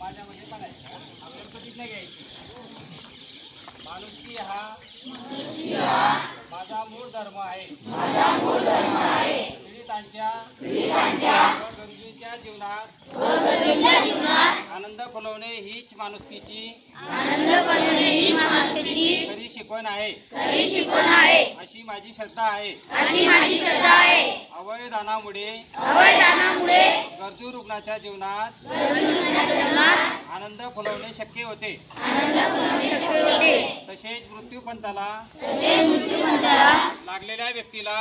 माझ्यामध्ये बनायचं. आपल्याला प्रतिज्ञा घ्यायची. माणुसकी हा माझा मूळ धर्म आहे. पीडितांच्या व गरजूंच्या जीवनात आनंद फुलवणे हीच माणुसकीची खरी शिकवण आहे. अशी माझी श्रद्धा आहे. अवयदानामुळे गरजू रुग्णाच्या जीवनात आनंद फुलवणे शक्य होते. तसेच मृत्यूपंथाला लागलेल्या व्यक्तीला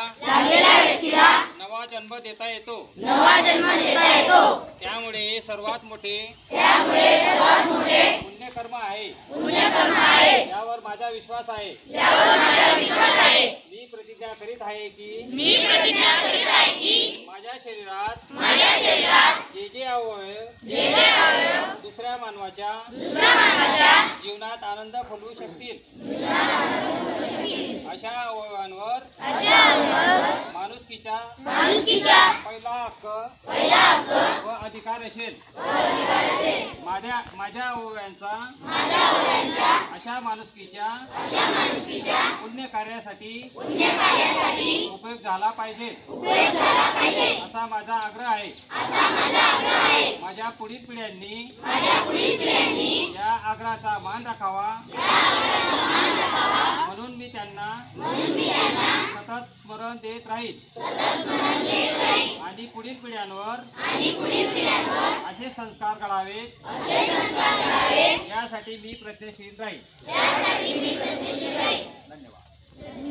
नवा जन्म देता येतो. त्यामुळे सर्वात मोठे पुण्यकर्म आहे. यावर माझा विश्वास आहे. मी प्रतिज्ञा करीत आहे की माझ्या शरीरात जे जे अवयव दुसऱ्या मानवाच्या जीवनात आनंद फुलवू शकतील अशा अवयवांवर माणुसकीचा पहिला हक्क व अधिकार असेल. माझ्या अवयवांचा अशा माणुसकीच्या पुण्य कार्यासाठी उपयोग झाला पाहिजे असा माझा आग्रह आहे. माझ्या पुढील पिढ्यांनी या आग्रहाचा मान राखावा म्हणून मी त्यांना सतत स्मरण देत राहील आणि पुढील पिढ्यांवर असे संस्कार घडावेत यासाठी मी प्रयत्नशील राहील. धन्यवाद.